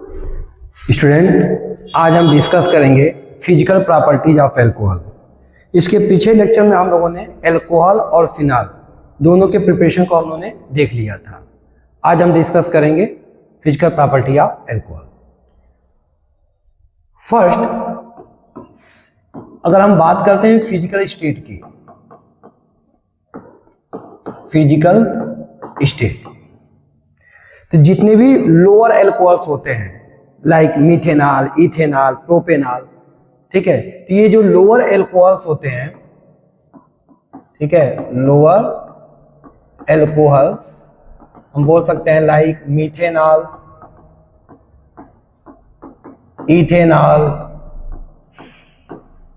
Student, आज हम discuss करेंगे फिजिकल प्रॉपर्टीज ऑफ अल्कोहल। इसके पीछे लेक्चर में हम लोगों ने अल्कोहल और फिनाल दोनों के प्रिपरेशन को हम लोगों ने देख लिया था। आज हम डिस्कस करेंगे physical property of alcohol. First, अगर हम बात करते हैं फिजिकल स्टेट की, फिजिकल स्टेट, तो जितने भी लोअर अल्कोहल्स होते हैं लाइक मीथेनॉल, इथेनॉल, प्रोपेनॉल, ठीक है, तो ये जो लोअर अल्कोहल्स होते हैं, ठीक है, लोअर अल्कोहल्स हम बोल सकते हैं लाइक मीथेनॉल, इथेनॉल,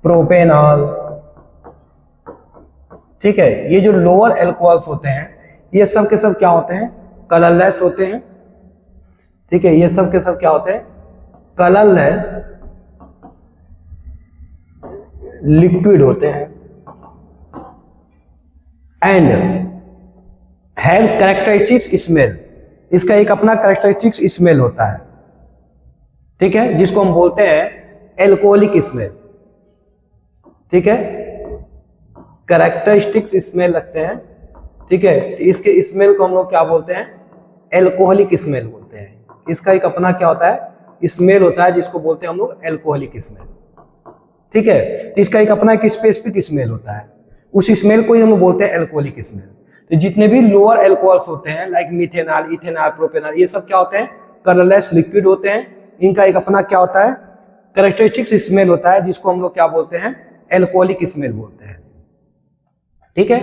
प्रोपेनॉल, ठीक है, ये जो लोअर अल्कोहल्स होते हैं ये सब के सब क्या होते हैं? कलरलेस होते हैं। ठीक है, ये सब के सब क्या होते हैं? कलरलेस लिक्विड होते हैं एंड हैव कैरेक्टरिस्टिक्स स्मेल। इसका एक अपना कैरेक्टरिस्टिक्स स्मेल होता है, ठीक है, जिसको हम बोलते हैं एल्कोहलिक स्मेल। ठीक है, कैरेक्टरिस्टिक्स स्मेल लगते हैं, ठीक है, तो इसके स्मेल को हम लोग क्या बोलते हैं? एल्कोहलिक स्मेल बोलते हैं। इसका एक अपना क्या होता है? स्मेल होता है, जिसको बोलते हैं हम लोग एल्कोहलिक स्मेल। ठीक है, तो इसका एक अपना एक स्पेसिफिक स्मेल होता है, उस स्मेल को ही हम बोलते हैं एल्कोहलिक स्मेल। तो जितने भी लोअर अल्कोहल्स होते हैं लाइक मीथेनॉल, इथेनॉल, प्रोपेनॉल, ये सब क्या होते हैं? कलरलेस लिक्विड होते हैं। इनका एक अपना क्या होता है? कैरेक्टरिस्टिक स्मेल होता है, जिसको हम लोग क्या बोलते हैं? एल्कोहलिक स्मेल बोलते हैं। ठीक है,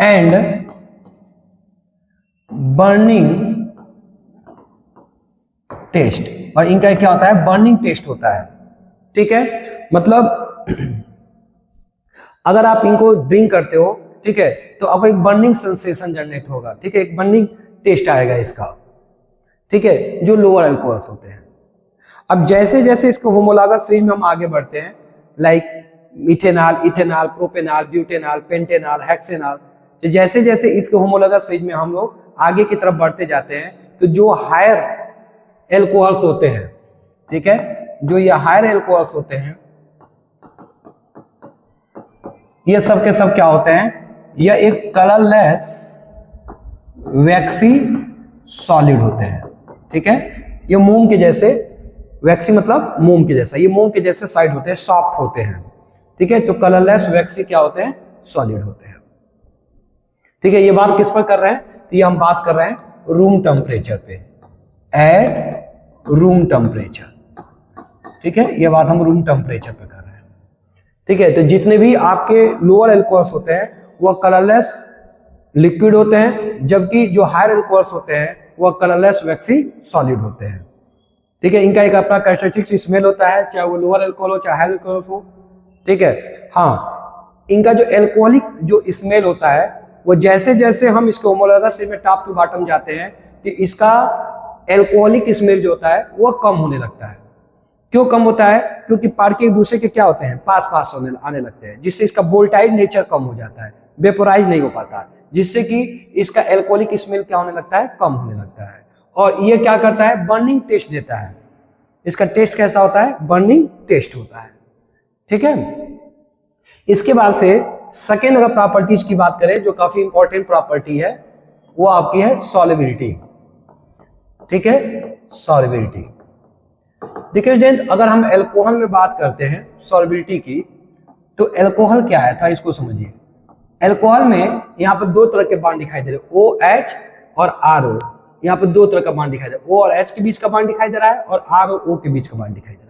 एंड बर्निंग टेस्ट, और इनका क्या होता है? बर्निंग टेस्ट होता है। ठीक है, मतलब अगर आप इनको ड्रिंक करते हो, ठीक है, तो अब एक बर्निंग सेंसेशन जनरेट होगा, ठीक है, एक बर्निंग टेस्ट आएगा इसका, ठीक है, जो लोअर अल्कोहल्स होते हैं। अब जैसे जैसे इसके होमोलॉगस सीरीज में हम आगे बढ़ते हैं like methanol, ethanol, propanol, butanol, pentanol, hexanol, तो जैसे जैसे इसके होमोलॉगस सीरीज में हम लोग आगे की तरफ बढ़ते जाते हैं, तो जो हायर अल्कोहल्स होते हैं, ठीक है, जो ये हायर अल्कोहल्स होते हैं, ये सब के सब क्या होते हैं? यह एक कलरलेस वैक्सी सॉलिड होते हैं। ठीक है, ये मोम के जैसे, वैक्सी मतलब मोम के जैसा, ये मोम के जैसे साइड होते हैं, सॉफ्ट होते हैं। ठीक है, तो कलरलेस वैक्सी क्या होते हैं? सॉलिड होते हैं। ठीक है, ये बात किस पर कर रहे हैं? तो ये हम बात कर रहे हैं रूम टेम्परेचर पे, एट रूम टेम्परेचर। ठीक है, ये बात हम रूम टेम्परेचर पे कर रहे हैं। ठीक है, तो जितने भी आपके लोअर अल्कोहल्स होते हैं वह कलरलेस लिक्विड होते हैं, जबकि जो हायर अल्कोहल्स होते हैं वह कलरलेस वैक्सी सॉलिड होते हैं। ठीक है, इनका एक अपना कैरेक्टरिस्टिक स्मेल होता है, चाहे वो लोअर अल्कोहल हो चाहे हायर अल्कोहल हो। ठीक है, हाँ, इनका जो एल्कोहलिक जो स्मेल होता है वो जैसे जैसे हम इसके होमोलॉगस में टॉप टू बॉटम जाते हैं कि इसका एल्कोहलिक स्मेल जो होता है वो कम होने लगता है। क्यों कम होता है? क्योंकि पार्टिकल एक दूसरे के क्या होते हैं? पास पास आने लगते हैं, जिससे इसका वोलेटाइल नेचर कम हो जाता है, वेपोराइज नहीं हो पाता, जिससे कि इसका एल्कोहलिक स्मेल क्या होने लगता है? कम होने लगता है। और ये क्या करता है? बर्निंग टेस्ट देता है। इसका टेस्ट कैसा होता है? बर्निंग टेस्ट होता है। ठीक है, इसके बाद से सेकेंड अगर प्रॉपर्टीज की बात करें जो काफी इंपॉर्टेंट प्रॉपर्टी है, वो आपकी है सॉल्युबिलिटी। ठीक है, सॉल्युबिलिटी। देखिए स्टूडेंट, अगर हम अल्कोहल में बात करते हैं सॉल्युबिलिटी की, तो अल्कोहल क्या है था इसको समझिए। अल्कोहल में यहाँ पर दो तरह के बॉन्ड दिखाई दे रहे हैं, OH और RO। यहाँ पर दो तरह का बॉन्ड दिखाई दे रहा है, O और H के बीच का बॉन्ड दिखाई दे रहा है और R और O के बीच का बॉन्ड दिखाई दे रहा है।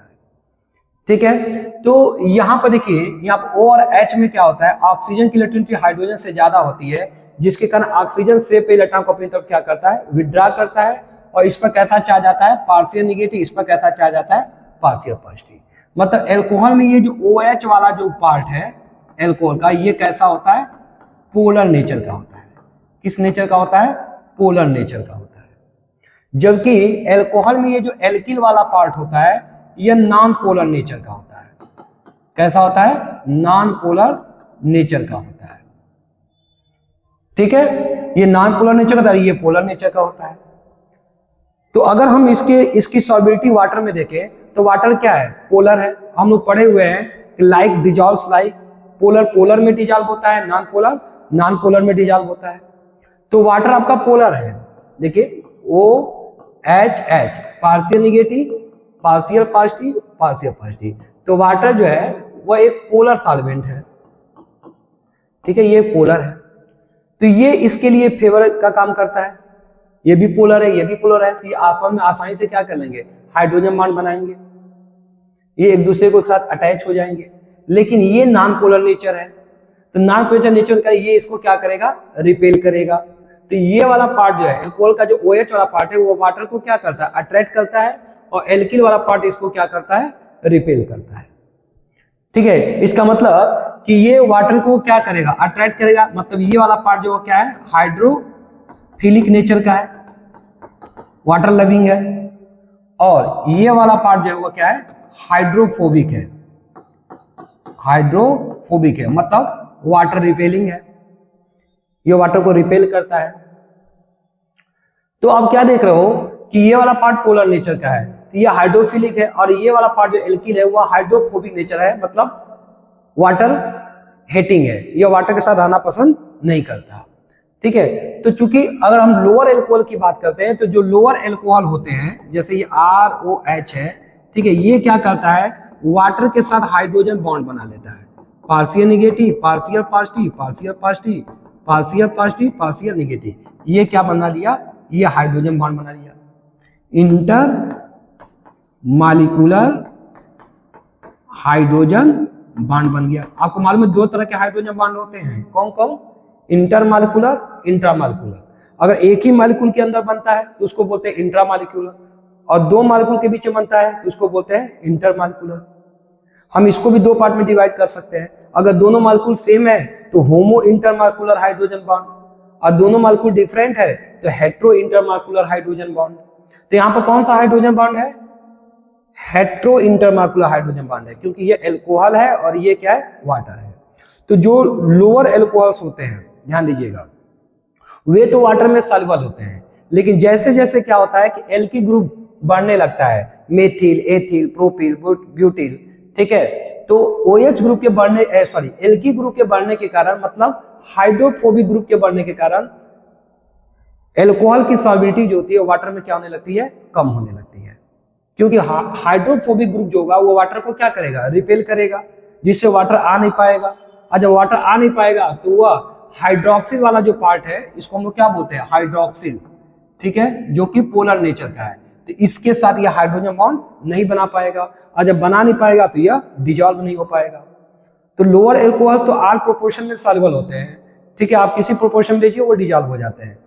ठीक है, तो यहाँ पर देखिए, यहाँ पर O और H में क्या होता है? ऑक्सीजन की इलेक्ट्रॉनिटी हाइड्रोजन से ज्यादा होती है, जिसके कारण ऑक्सीजन से पे इलेक्ट्रॉन को अपनी तरफ क्या करता है? विड्रॉ करता है, और इस पर कैसा चार्ज आता है? Partial negative. इस पर कैसा चार्ज आता है? Partial positive. मतलब अल्कोहल में ये जो OH वाला जो पार्ट है अल्कोहल का, ये कैसा होता है? पोलर नेचर का होता है। किस नेचर का होता है? पोलर नेचर का होता है। जबकि अल्कोहल में ये जो एल्किल वाला पार्ट होता है यह नॉन पोलर नेचर का होता है। कैसा होता है? नॉन पोलर नेचर का होता है। ठीक है, ये नॉन पोलर नेचर का होता है, ये पोलर नेचर का होता है। तो अगर हम इसकी सॉल्युबिलिटी वाटर में देखें तो वाटर क्या है, पोलर है। हम लोग पढ़े हुए हैं कि like dissolves like, polar polar में डिजॉल्व होता है, नॉन पोलर में डिजॉल्व होता है। तो वाटर आपका पोलर है, देखिए OH, partial negative, partial positive, partial positive. तो वाटर जो है वह एक पोलर सॉल्वेंट है, ठीक है, ये पोलर है। तो ये इसके लिए फेवर का काम करता है, ये भी पोलर है, ये भी पोलर है। तो ये आपस में आसानी से क्या कर लेंगे, हाइड्रोजन बॉन्ड बनाएंगे, ये एक दूसरे को एक साथ अटैच हो जाएंगे। लेकिन ये नॉन पोलर नेचर है, तो नॉन पोलर नेचर का ये इसको क्या करेगा, रिपेल करेगा। तो ये वाला पार्ट जो है एल्कोहल का, जो OH वाला पार्ट है वो वाटर को क्या करता है, अट्रैक्ट करता है, और एल्किल वाला पार्ट इसको क्या करता है, रिपेल करता है। ठीक है, इसका मतलब कि ये वाटर को क्या करेगा, अट्रैक्ट करेगा। मतलब ये वाला पार्ट जो क्या है, हाइड्रोफिलिक नेचर का है, वाटर लविंग है, और ये वाला पार्ट जो है वो क्या है, हाइड्रोफोबिक है, हाइड्रोफोबिक है, मतलब वाटर रिपेलिंग है, ये वाटर को रिपेल करता है। तो आप क्या देख रहे हो कि ये वाला पार्ट पोलर नेचर का है, तो ये हाइड्रोफिलिक है, और ये वाला पार्ट जो एल्किल है वो हाइड्रोफोबिक नेचर है, मतलब वाटर हेटिंग है, ये वाटर के साथ रहना पसंद नहीं करता। ठीक है, तो चूंकि अगर हम लोअर एल्कोहल की बात करते हैं तो जो लोअर एल्कोहल होते हैं जैसे ये ROH है, ठीक है, ये क्या करता है, वाटर के साथ हाइड्रोजन बॉन्ड बना लेता है, partial negative, partial positive, partial positive, partial positive, partial negative. ये क्या बना लिया, ये हाइड्रोजन बॉन्ड बना लिया, इंटर मॉलिक्यूलर हाइड्रोजन बॉन्ड बन गया। आपको मालूम है 2 तरह के हाइड्रोजन बॉन्ड होते हैं, कौन कौन, इंटरमॉलिक्यूलर, इंट्रामॉलिक्यूलर। अगर एक ही मॉलिक्यूल के अंदर बनता है तो उसको बोलते हैं इंट्रामॉलिक्यूलर, और 2 मॉलिक्यूल के बीच में बनता है तो उसको बोलते हैं इंटरमॉलिक्यूलर। हम इसको भी 2 पार्ट में डिवाइड कर सकते हैं। अगर दोनों मॉलिक्यूल सेम है तो होमो इंटरमॉलिक्यूलर हाइड्रोजन बॉन्ड, और दोनों मॉलिक्यूल डिफरेंट है तो हेट्रो इंटरमॉलिक्यूलर हाइड्रोजन बॉन्ड। तो यहाँ पर कौन सा हाइड्रोजन बॉन्ड है, हेट्रो इंटरमॉलिक्यूलर हाइड्रोजन बॉन्ड है, क्योंकि ये एल्कोहल है और ये क्या है, वाटर है। तो जो लोअर एल्कोहल्स होते हैं, ध्यान दीजिएगा, वे तो वाटर में सॉल्युबल होते हैं, लेकिन जैसे जैसे क्या होता है कि एल्की ग्रुप बढ़ने लगता है, मेथिल, एथिल, प्रोपिल, ब्यूटिल, ठीक है, तो OH ग्रुप के बढ़ने, एल्की ग्रुप के बढ़ने के कारण, मतलब हाइड्रोफोबिक ग्रुप के बढ़ने के कारण एल्कोहल की सॉल्युबिलिटी जो होती है वाटर में क्या होने लगती है, कम होने लगती है। क्योंकि हाइड्रोफोबिक ग्रुप जो होगा वो वाटर को क्या करेगा, रिपेल करेगा, जिससे वाटर आ नहीं पाएगा। और जब वाटर आ नहीं पाएगा तो वह हाइड्रोक्सिल वाला जो पार्ट है इसको हम लोग क्या बोलते हैं, हाइड्रोक्सिल, ठीक है, जो कि पोलर नेचर का है। तो इसके साथ यह हाइड्रोजन बॉन्ड नहीं बना पाएगा, और जब बना नहीं पाएगा तो यह डिजॉल्व नहीं हो पाएगा। तो लोअर एल्कोहल तो आल प्रोपोर्शन में सॉल्युबल होते हैं, ठीक है, आप किसी प्रोपोर्शन में लीजिए वो डिजॉल्व हो जाते हैं।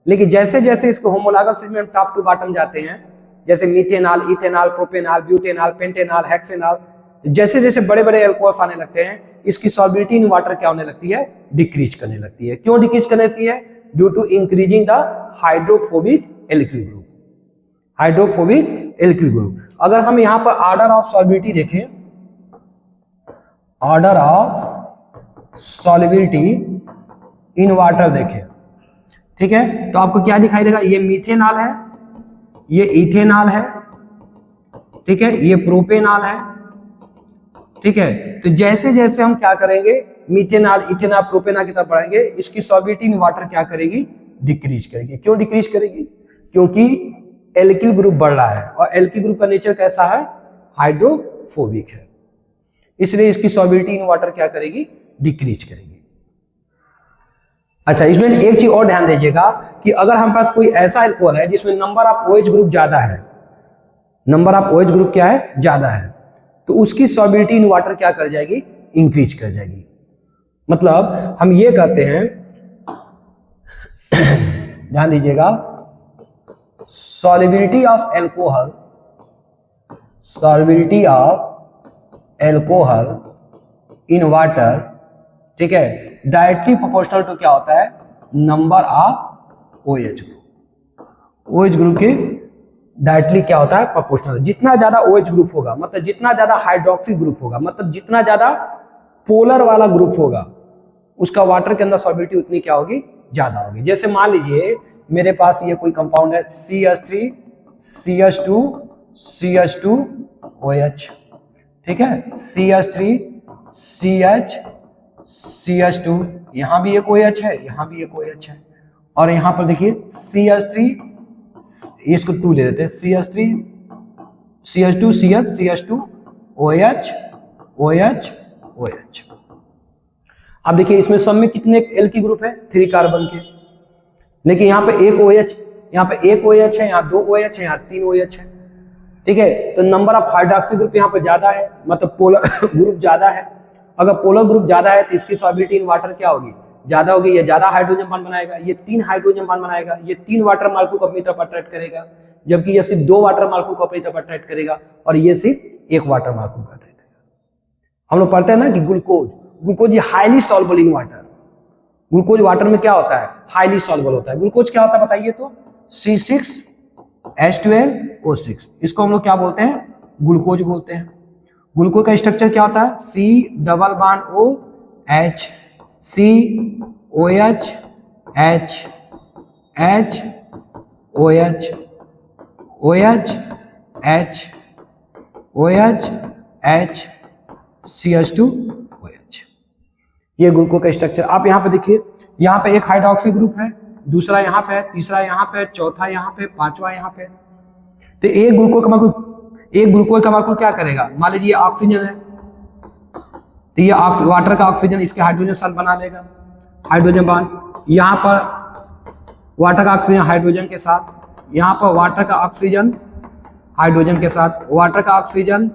लेकिन जैसे जैसे इसको होमोलॉगस में टॉप टू बॉटम जाते हैं, जैसे methanol, ethanol, propanol, butanol, pentanol, hexanol, जैसे जैसे बड़े बड़े एल्कोहल्स आने लगते हैं, इसकी सॉल्युबिलिटी इन वाटर क्या होने लगती है, डिक्रीज करने लगती है। क्यों डिक्रीज करने लगती है, due to increasing the hydrophobic alkyl group, hydrophobic alkyl group. अगर हम यहाँ पर ऑर्डर ऑफ सॉल्युबिलिटी देखें, order of solubility in water देखें, ठीक है, तो आपको क्या दिखाई देगा, ये मीथेनॉल है, ये इथेनॉल है, ठीक है, ये प्रोपेनॉल है, ठीक है। तो जैसे जैसे हम क्या करेंगे, मीथेनॉल, इथेनॉल, प्रोपेनॉल की तरफ बढ़ाएंगे, इसकी सॉल्युबिलिटी इन वाटर क्या करेगी, डिक्रीज करेगी। क्यों डिक्रीज करेगी, क्योंकि एल्किल ग्रुप बढ़ रहा है, और एल्किल ग्रुप का नेचर कैसा है, हाइड्रोफोबिक है, इसलिए इसकी सॉल्युबिलिटी इन वाटर क्या करेगी, डिक्रीज करेगी। अच्छा, इसमें एक चीज और ध्यान दीजिएगा कि अगर हम पास कोई ऐसा एल्कोहल है जिसमें नंबर ऑफ OH ग्रुप ज्यादा है, नंबर ऑफ OH ग्रुप क्या है, ज्यादा है, तो उसकी सॉल्युबिलिटी इन वाटर क्या कर जाएगी, इंक्रीज कर जाएगी। मतलब हम ये कहते हैं, ध्यान दीजिएगा, solubility of alcohol, solubility of alcohol in water, ठीक है, डायरेक्टली प्रोपोर्शनल टू क्या होता है, number of OH group. OH group के डायरेक्टली क्या होता है, प्रोपोर्शनल। जितना ज्यादा OH ग्रुप होगा, मतलब जितना ज्यादा हाइड्रोक्सी ग्रुप होगा, मतलब जितना ज्यादा पोलर वाला ग्रुप होगा, उसका वाटर के अंदर सॉल्युबिलिटी उतनी क्या होगी, ज्यादा होगी। जैसे मान लीजिए मेरे पास ये कोई कंपाउंड है CH3 CH2OH, ठीक है, CH3 CH2, यहां भी एक OH है, यहां भी एक OH है, और यहां पर देखिए CH3, इसको 2 ले लेते हैं, CH3 CH2 CH2 OH OH OH। अब देखिए इसमें सब में कितने एल की ग्रुप है, 3 कार्बन के, लेकिन यहाँ पे एक OH, यहाँ पे एक OH है, यहाँ 2 OH है, यहाँ 3 OH है, ठीक है। तो नंबर ऑफ हाइड्रोक्सी ग्रुप यहाँ पे ज्यादा है, मतलब पोलर ग्रुप ज्यादा है। अगर पोलर ग्रुप ज्यादा है तो इसकी सॉल्युबिलिटी इन वाटर क्या होगी, ज्यादा होगी। ये ज्यादा हाइड्रोजन बॉन्ड बनाएगा, ये 3 हाइड्रोजन बॉन्ड बनाएगा, ये 3 वाटर मॉलिक्यूल को अपनी तरफ अट्रैक्ट करेगा, जबकि ये सिर्फ 2 वाटर मॉलिक्यूल को अपनी तरफ अट्रैक्ट करेगा, और ये सिर्फ 1 वाटर मॉलिक्यूल को अट्रैक्ट करेगा। हम लोग पढ़ते हैं ना कि glucose highly soluble in water. Glucose water में क्या होता है, हाईली सॉल्युबल होता है। ग्लूकोज क्या होता है बताइए तो, C6H12O6, इसको हम लोग क्या बोलते हैं, ग्लूकोज बोलते हैं। ग्लूकोज का स्ट्रक्चर क्या होता है, C+OH COH H H OH OH H OH H CH2OH, ये ग्लूकोज का स्ट्रक्चर। आप यहाँ पे देखिए, यहाँ पे एक हाइड्रोक्सी ग्रुप है, दूसरा यहाँ पे है, तीसरा यहाँ पे, चौथा यहाँ पे, पांचवा यहाँ पे। तो एक ग्लूकोज का मॉलिक्यूल क्या करेगा, मान लीजिए ऑक्सीजन है, तो ये वाटर का ऑक्सीजन इसके हाइड्रोजन साथ बना लेगा, हाइड्रोजन बॉन्ड। यहाँ पर वाटर का ऑक्सीजन हाइड्रोजन के साथ, यहाँ पर वाटर का ऑक्सीजन हाइड्रोजन के साथ, वाटर का ऑक्सीजन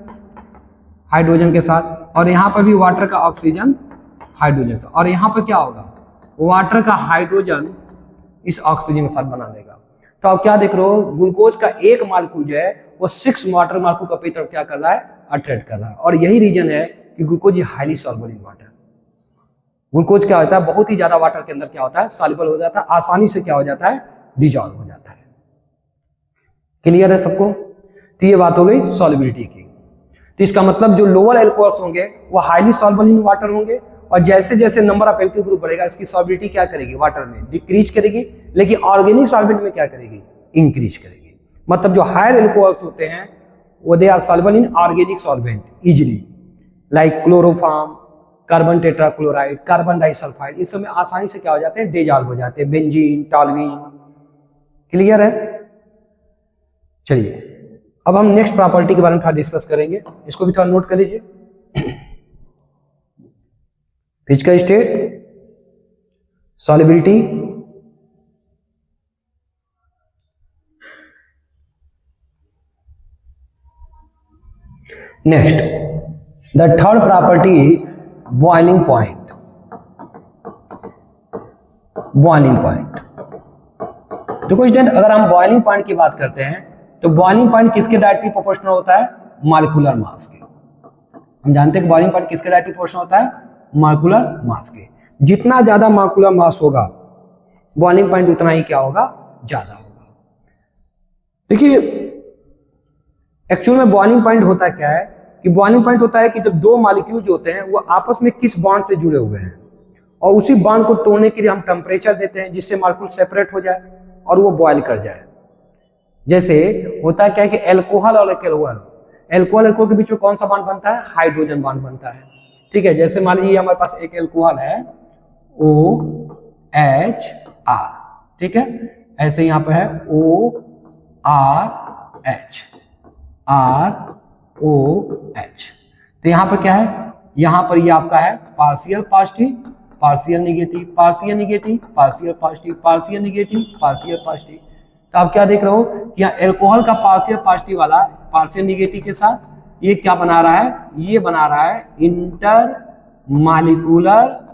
हाइड्रोजन के साथ, और यहाँ पर भी वाटर का ऑक्सीजन हाइड्रोजन से, और यहाँ पर क्या होगा, वाटर का हाइड्रोजन इस ऑक्सीजन के साथ बना देगा। तो आप क्या देख रहे हो, ग्लूकोज का एक मॉलिक्यूल जो है वो 6 वाटर मॉलिक्यूल को अपनी तरफ क्या कर रहा है, अट्रैक्ट कर रहा है। और यही रीजन है कि glucose highly soluble in water. Glucose क्या होता है, बहुत ही ज्यादा वाटर के अंदर क्या होता है, सॉल्युबल हो जाता है, आसानी से क्या हो जाता है, डिजॉल्व हो जाता है। क्लियर है सबको। तो ये बात हो गई सॉल्युबिलिटी की। तो इसका मतलब जो लोअर एल्कोहल्स होंगे वो हाईली सॉल्युबल इन वाटर होंगे, और जैसे जैसे नंबर ऑफ एल्किल ग्रुप बढ़ेगा इसकी सॉल्युबिलिटी क्या करेगी, वाटर में डिक्रीज करेगी, लेकिन ऑर्गेनिक सॉल्वेंट में क्या करेगी, इंक्रीज करेगी। मतलब जो हायर एल्कोहल्स होते हैं वो they are soluble in organic solvent easily, like chloroform, carbon tetrachloride, carbon disulphide, इस समय आसानी से क्या हो जाते हैं, डिसॉल्व हो जाते हैं, बेंजीन, टॉल्यूइन। क्लियर है। चलिए अब हम नेक्स्ट प्रॉपर्टी के बारे में थोड़ा डिस्कस करेंगे, इसको भी थोड़ा नोट कर लीजिए। Physical state, solubility, next the third property boiling point. Boiling point, देखो स्टूडेंट, अगर हम बॉइलिंग पॉइंट की बात करते हैं तो बॉइलिंग पॉइंट किसके डायरेक्टली प्रोपोर्शनल होता है, मॉलिक्यूलर मास के। हम जानते हैं कि बॉइलिंग पॉइंट किसके डायरेक्टली प्रोपोर्शनल होता है, मॉलिक्यूलर मास के। जितना ज्यादा मॉलिक्यूलर मास होगा बॉइलिंग पॉइंट उतना ही क्या होगा, ज्यादा होगा। देखिए एक्चुअल में बॉइलिंग पॉइंट होता क्या है कि बॉइलिंग पॉइंट होता है कि जब 2 मॉलिक्यूल जो होते हैं वो आपस में किस बॉन्ड से जुड़े हुए हैं, और उसी बॉन्ड को तोड़ने के लिए हम टेम्परेचर देते हैं जिससे मॉलिक्यूल सेपरेट हो जाए और वो बॉयल कर जाए। जैसे होता क्या है कि एल्कोहल और एल्कोहल के बीच में कौन सा बॉन्ड बनता है, हाइड्रोजन बॉन्ड बनता है। ठीक है, जैसे मान लीजिए हमारे पास एक एल्कोहल है OHR, ठीक है, ऐसे यहाँ पे है ORH, ROH। तो यहाँ पर क्या है, यहाँ पर ये आपका है partial positive, partial negative, partial negative, partial positive, partial negative, partial positive. तो आप क्या देख रहे हो कि यहाँ एल्कोहल का पार्शियल पॉजिटिव वाला पार्शियल निगेटिव के साथ ये क्या बना रहा है, ये बना रहा है इंटर मॉलिक्यूलर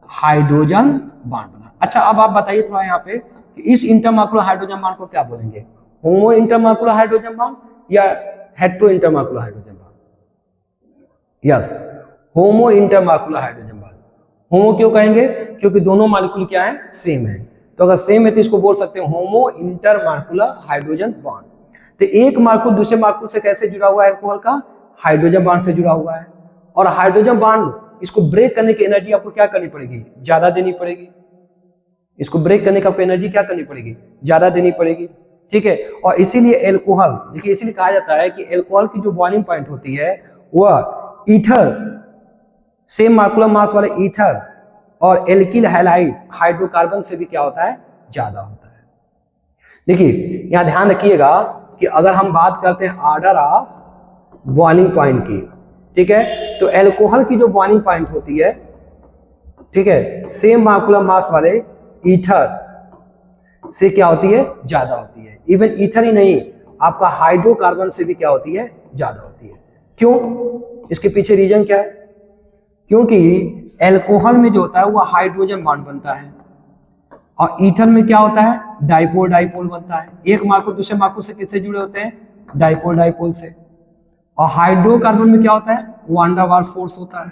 हाइड्रोजन बॉन्ड बना। अच्छा अब आप बताइए थोड़ा यहाँ पे कि इस इंटरमॉलिक्यूलर हाइड्रोजन बॉन्ड को क्या बोलेंगे, होमो इंटरमॉलिक्यूलर हाइड्रोजन बॉन्ड या hetero intermolecular hydrogen bond? Yes, homo intermolecular hydrogen bond. Homo क्यों कहेंगे, क्योंकि दोनों मॉलिक्यूल क्या है, सेम है। तो अगर सेम है तो इसको बोल सकते हैं होमो इंटरमॉलिक्यूलर हाइड्रोजन बॉन्ड। तो एक मॉलिक्यूल दूसरे मॉलिक्यूल से कैसे जुड़ा हुआ है, एल्कोहल का हाइड्रोजन बॉन्ड से जुड़ा हुआ है। और हाइड्रोजन बॉन्ड इसको ब्रेक करने की एनर्जी आपको क्या करनी पड़ेगी, ज्यादा देनी पड़ेगी। इसको ब्रेक करने का आपको एनर्जी क्या करनी पड़ेगी, ज्यादा देनी पड़ेगी। ठीक है। और इसीलिए एल्कोहल, देखिए इसीलिए कहा जाता है कि एल्कोहल की जो बॉइलिंग पॉइंट होती है वह ईथर, सेम मार्कुलर मास वाले ईथर और एल्किल हैलाइड हाइड्रोकार्बन से भी क्या होता है, ज्यादा होता है। देखिए यहां ध्यान रखिएगा कि अगर हम बात करते हैं ऑर्डर ऑफ बॉइलिंग पॉइंट की, ठीक है, तो एल्कोहल की जो बॉइलिंग पॉइंट होती है, ठीक है, सेम मार्कुलर मास वाले ईथर से क्या होती है, ज्यादा होती है। इवन ईथर ही नहीं, आपका हाइड्रोकार्बन से भी क्या होती है, ज्यादा होती है। क्यों? इसके पीछे रीजन क्या है? क्योंकि एल्कोहल में जो होता है वो हाइड्रोजन बॉन्ड बनता है और ईथर में क्या होता है, डाइपोल डाइपोल बनता है। एक मार्कुल दूसरे मार्कुल से किससे जुड़े होते हैं, डाइपोल डाइपोल से। और हाइड्रोकार्बन में क्या होता है, वान डर वाल्स फोर्स होता है,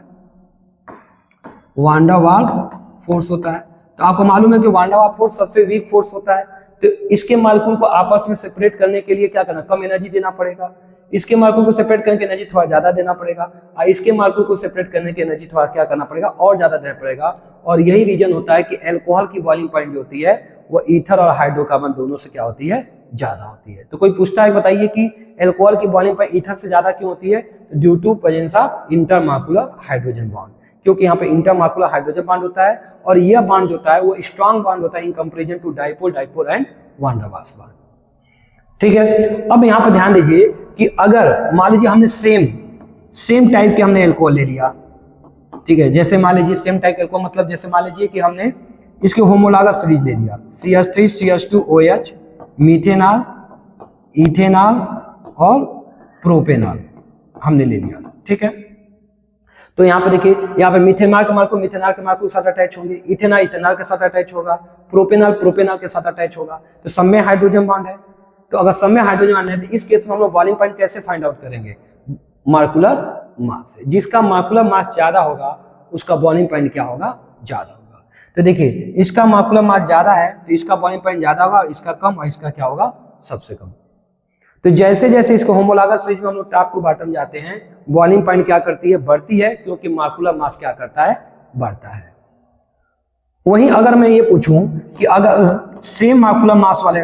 वान डर वाल्स फोर्स होता है। तो आपको मालूम है कि वान डर वाल्स फोर्स सबसे वीक फोर्स होता है। तो इसके मार्कुल को आपस में सेपरेट करने के लिए क्या करना, कम एनर्जी देना पड़ेगा। इसके मार्कुल को सेपरेट करने की एनर्जी थोड़ा ज्यादा देना पड़ेगा और इसके मार्कुल को सेपरेट करने की एनर्जी थोड़ा क्या करना पड़ेगा, और ज्यादा देना पड़ेगा। और यही रीजन होता है कि एल्कोहल की बॉइलिंग पॉइंट जो होती है वो ईथर और हाइड्रोकार्बन दोनों से क्या होती है, ज्यादा होती है। तो कोई पूछता है बताइए कि एल्कोहल की बॉइलिंग पॉइंट ईथर से ज्यादा क्यों होती है? Due to presence of intermolecular hydrogen bond, क्योंकि यहाँ पे इंटरमार्कुलर हाइड्रोजन बॉन्ड होता है और यह बॉन्ड जो होता है वो स्ट्रॉन्ग बॉन्ड होता है in comparison to dipole dipole and van der Waals bond. ठीक है, अब यहाँ पर ध्यान दीजिए कि अगर मान लीजिए हमने सेम टाइप के हमने एल्कोहल ले लिया, ठीक है, जैसे मान लीजिए सेम टाइप एल्कोहल मतलब जैसे मान लीजिए कि हमने इसके होमोलॉगस सीरीज ले लिया, CH3 CH2OH, मीथेनॉल, इथेनॉल और प्रोपेनॉल हमने ले लिया, ठीक है। तो यहाँ पे देखिए, यहाँ पे मीथेनॉल के मार्कुल के साथ अटैच होंगे, इथेनॉल के साथ अटैच होगा, प्रोपेनॉल के साथ अटैच होगा। तो सब में हाइड्रोजन बॉन्ड है। तो अगर सब में हाइड्रोजन बॉन्ड है तो इस केस में हम लोग बॉइलिंग पॉइंट कैसे फाइंड आउट करेंगे? मार्कुलर मास से। जिसका मार्कुलर मास ज्यादा होगा उसका बॉइलिंग पॉइंट क्या होगा? ज्यादा होगा। तो देखिए इसका मार्कुलर मास ज्यादा है तो इसका बॉइलिंग पॉइंट ज्यादा होगा, इसका कम और इसका क्या होगा? सबसे कम। तो जैसे जैसे इसको होमोलॉगस सीरीज में हम लोग टॉप टू बॉटम जाते हैं, बॉइलिंग पॉइंट क्या करती है? बढ़ती है, क्योंकि मार्कुलर मास क्या करता है? बढ़ता है। वहीं अगर मैं ये पूछूं कि अगर सेम मार्कुलर मास वाले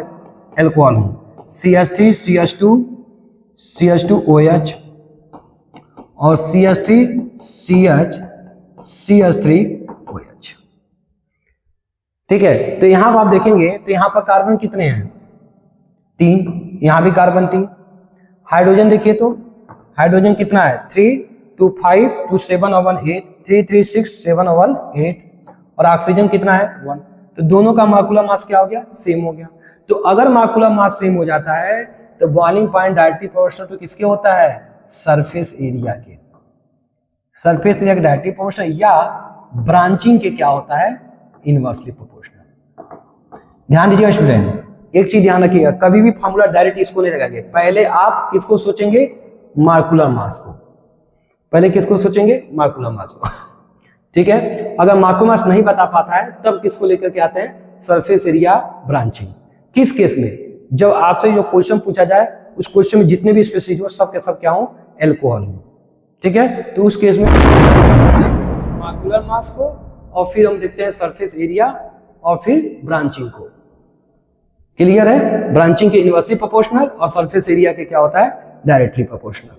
एल्कोहल हो, CH3 CH2 CH2OH और CH3 CH CH3OH, ठीक है, तो यहां पर आप देखेंगे तो यहां पर कार्बन कितने हैं? 3, यहां भी कार्बन 3। हाइड्रोजन देखिए तो हाइड्रोजन कितना है? 3 2 5 2 7 और 1 8, 3 3 6 7 और 1 8। और ऑक्सीजन कितना है? 1। तो दोनों का मार्कुलर मास क्या हो गया? सेम हो गया। तो अगर मार्कुलर मास सेम हो जाता है तो boiling point directly proportional to किसके होता है? सरफेस एरिया के। सरफेस एरिया के डायरेक्टली प्रोपोर्शनल या ब्रांचिंग के क्या होता है? Inversely proportional. ध्यान दीजिएगा स्टूडेंट, एक चीज ध्यान रखिएगा, कभी भी फॉर्मूला डायरेक्ट इसको नहीं लगाएंगे। पहले आप किसको सोचेंगे? मार्कुलर मास को। पहले किसको सोचेंगे? मार्कुलर मास को, ठीक है। अगर मार्कुलर मास नहीं बता पाता है तब किसको लेकर के आते हैं? Surface area branching. किस केस में? जब आपसे जो क्वेश्चन पूछा जाए उस क्वेश्चन में जितने भी स्पीशीज हो सब के सब क्या हो? एल्कोहल हो, ठीक है। तो उस केस में मार्कुलर मास को और फिर हम देखते हैं सरफेस एरिया और फिर ब्रांचिंग को। क्लियर है? ब्रांचिंग के इनवर्सली प्रोपोर्शनल और सरफेस एरिया के क्या होता है? Directly proportional.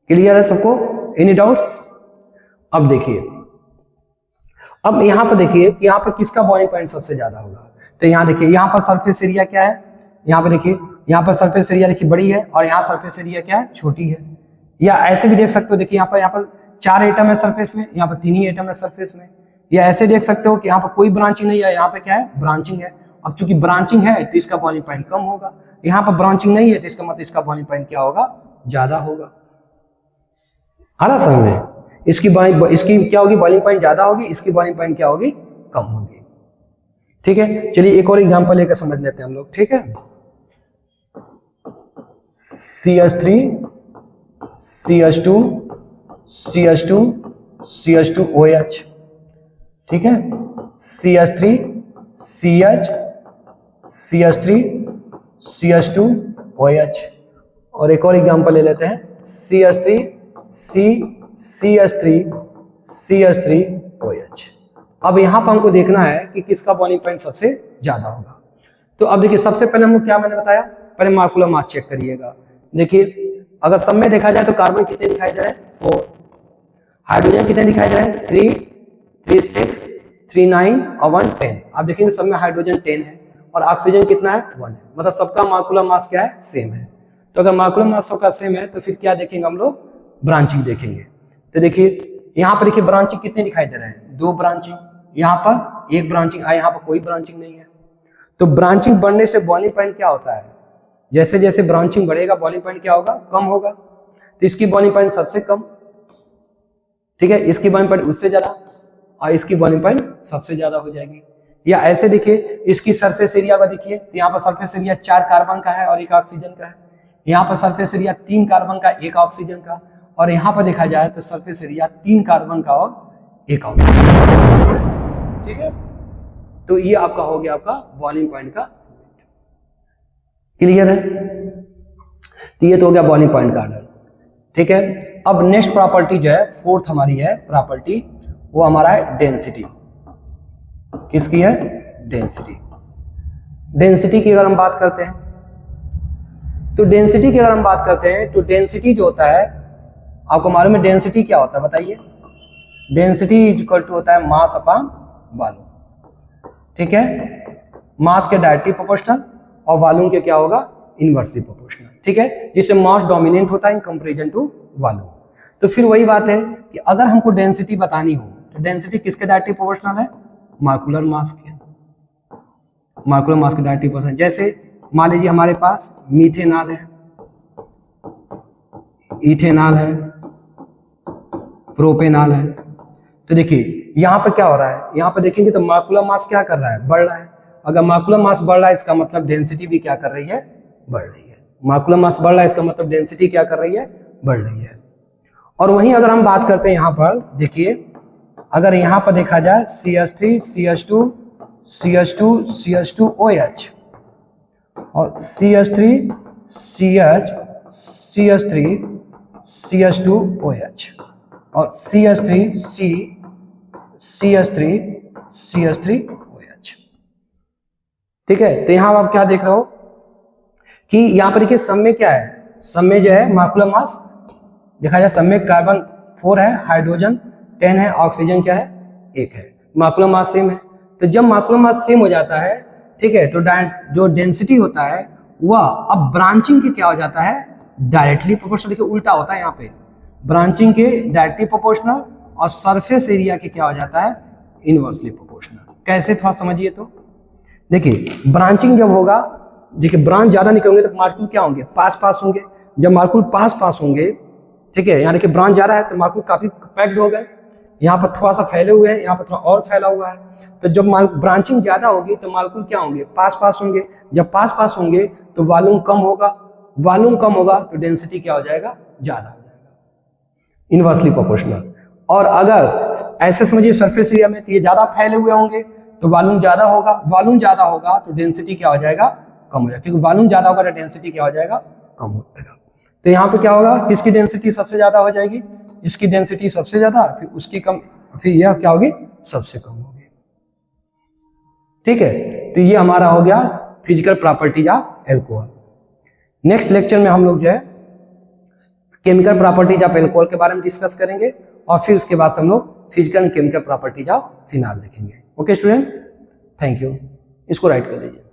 क्लियर है सबको? Any doubts? अब देखिए, अब यहां पर देखिए कि यहां पर किसका बॉइलिंग पॉइंट सबसे ज्यादा होगा? तो यहां देखिए, यहां पर सरफेस एरिया क्या है? यहां पर देखिए, यहां पर सरफेस एरिया देखिए बड़ी है और यहां सरफेस एरिया क्या है? छोटी है। या ऐसे भी देख सकते हो, देखिए यहाँ पर 4 एटम है सरफेस में, यहाँ पर 3 ही एटम है सरफेस में। या ऐसे देख सकते हो कि यहाँ पर कोई ब्रांचिंग नहीं है, यहाँ पे क्या है? ब्रांचिंग है। अब चूंकि ब्रांचिंग है तो इसका बॉइलिंग पॉइंट कम होगा, यहाँ पर ब्रांचिंग नहीं है तो इसका मतलब इसका बॉइलिंग पॉइंट क्या होगा? ज्यादा होगा। आ रहा समझ में? इसकी क्या होगी? बॉइलिंग पॉइंट ज्यादा होगी, इसकी बॉइलिंग पॉइंट क्या होगी? कम होगी, ठीक है। चलिए एक और एग्जांपल लेकर समझ लेते हैं हम लोग, ठीक है। CH3 CH2 CH2 CH2OH, ठीक है। CH3 CH CH3 CH2OH। और एक और एग्जांपल ले लेते हैं, CH3 CH3 CH3OH। अब यहां पर हमको देखना है कि किसका बॉइलिंग पॉइंट सबसे ज्यादा होगा। तो अब देखिए सबसे पहले हम लोग क्या मैंने बताया, पहले मॉलिक्यूलर मास चेक करिएगा। देखिए अगर सब में देखा जाए तो कार्बन कितने दिखाई दे रहे हैं 4, हाइड्रोजन कितने दिखाई दे रहे हैं 3, 3 6, 3 9 और 1 10। आप देखेंगे सब में हाइड्रोजन 10 है और ऑक्सीजन कितना है 1 है, मतलब सबका मॉलिक्यूलर मास क्या है सेम है। तो अगर मॉलिक्यूलर मास सबका सेम है तो फिर क्या देखेंगे हम लोग, ब्रांचिंग देखेंगे। तो देखिए यहाँ पर देखिए ब्रांचिंग कितने दिखाई दे रहे हैं 2 ब्रांचिंग, यहाँ पर 1 ब्रांचिंग, यहाँ पर कोई ब्रांचिंग नहीं है। तो ब्रांचिंग बढ़ने से बॉइलिंग पॉइंट क्या होता है, जैसे जैसे ब्रांचिंग बढ़ेगा बॉइलिंग पॉइंट क्या होगा, कम होगा। तो इसकी बॉइलिंग पॉइंट सबसे कम, ठीक है, इसकी बॉइलिंग पॉइंट उससे ज्यादा और इसकी बॉइलिंग पॉइंट सबसे ज्यादा हो जाएगी। या ऐसे देखिए इसकी सरफेस एरिया को देखिए, तो यहाँ पर सरफेस एरिया 4 कार्बन का है और 1 ऑक्सीजन का है, यहाँ पर सरफेस एरिया 3 कार्बन का 1 ऑक्सीजन का, और यहाँ पर देखा जाए तो सरफेस एरिया 3 कार्बन का और 1 ऑक्सीजन, ठीक है। तो ये आपका हो गया आपका बॉइलिंग पॉइंट का, क्लियर है। तो ये तो हो गया बॉइलिंग पॉइंट का ऑर्डर, ठीक है। अब नेक्स्ट प्रॉपर्टी जो है 4th हमारी है प्रॉपर्टी, वो हमारा है डेंसिटी। किसकी है, डेंसिटी। डेंसिटी की अगर हम बात करते हैं तो डेंसिटी की अगर हम बात करते हैं तो डेंसिटी जो होता है, आपको मालूम है डेंसिटी क्या होता है बताइए। डेंसिटी इक्वल टू होता है मास अपॉन वॉल्यूम, ठीक है। मास के डायरेक्टली प्रोपोर्शनल और वॉल्यूम के क्या होगा, इनवर्सली प्रोपोर्शनल, ठीक है। जिससे मास डोमिनेंट होता है इन कंपैरिजन टू वॉल्यूम। तो फिर वही बात है कि अगर हमको डेंसिटी बतानी हो तो डेंसिटी किसके डायरेक्टली प्रोपोर्शनल है, मॉलिक्यूलर मास के, मॉलिक्यूलर मास के डायरेक्टली प्रोपोर्शनल। जैसे मान लीजिए हमारे पास मीथेनॉल है, इथेनॉल है, प्रोपेनॉल है। तो देखिए यहाँ पर क्या हो रहा है, यहाँ पर देखेंगे तो मॉलिक्यूलर मास क्या कर रहा है, बढ़ रहा है। अगर मॉलिक्यूलर मास बढ़ रहा है इसका मतलब डेंसिटी भी क्या कर रही है, बढ़ रही है। मॉलिक्यूलर मास बढ़ रहा है इसका मतलब डेंसिटी क्या कर रही है, बढ़ रही है। और वहीं अगर हम बात करते हैं यहाँ पर देखिए, अगर यहाँ पर देखा जाए CH3 CH2 CH2 CH2OH और CH3 CH CH3 CH2OH और CH3 C CH3 CH3OH, ठीक है। तो यहाँ आप क्या देख रहे हो कि यहाँ पर देखिए सब में क्या है, सब में जो है मॉलिक्यूलर मास देखा जाए, सब में कार्बन 4 है, हाइड्रोजन 10 है, ऑक्सीजन क्या है 1 है, मॉलिक्यूलर मास सेम है। तो जब मॉलिक्यूलर मास सेम हो जाता है, ठीक है, तो जो डेंसिटी होता है वह अब ब्रांचिंग के क्या हो जाता है, डायरेक्टली प्रोपोर्शनल। देखिए उल्टा होता है यहाँ पे, ब्रांचिंग के डायरेक्टली प्रोपोर्शनल और सरफेस एरिया के क्या हो जाता है, इनवर्सली प्रोपोर्शनल। कैसे थोड़ा समझिए तो देखिए, ब्रांचिंग जब होगा, देखिए ब्रांच ज्यादा निकलेंगे तो मॉलिक्यूल क्या होंगे, पास पास होंगे। जब मॉलिक्यूल पास पास होंगे, ठीक है, यहाँ देखिए ब्रांच ज्यादा है तो मॉलिक्यूल काफी पैक्ड हो गए, यहाँ पर थोड़ा सा फैले हुए हैं, यहाँ पर थोड़ा और फैला हुआ है। तो जब ब्रांचिंग ज्यादा होगी तो मॉलिक्यूल क्या होंगे, पास पास होंगे। जब पास पास होंगे तो वॉल्यूम कम होगा, वॉल्यूम कम होगा तो डेंसिटी क्या हो जाएगा, ज्यादा हो जाएगा, इनवर्सली प्रोपोर्शनल। और अगर ऐसे समझिए सरफेस एरिया में तो ये ज्यादा फैले हुए होंगे तो वॉल्यूम ज्यादा होगा, वॉल्यूम ज्यादा होगा तो डेंसिटी क्या हो जाएगा, कम हो जाएगा, क्योंकि वॉल्यूम ज्यादा होगा तो डेंसिटी क्या हो जाएगा, कम हो जाएगा। तो यहाँ पे क्या होगा, किसकी डेंसिटी सबसे ज्यादा हो जाएगी, इसकी डेंसिटी सबसे ज्यादा, फिर उसकी कम, फिर यह क्या होगी, सबसे कम होगी, ठीक है। तो ये हमारा हो गया physical properties of alcohol. Next lecture में हम लोग जो है केमिकल प्रॉपर्टीज ऑफ एल्कोहल के बारे में डिस्कस करेंगे और फिर उसके बाद हम लोग physical and chemical properties of phenol देखेंगे। Okay student, thank you. इसको राइट कर लीजिए।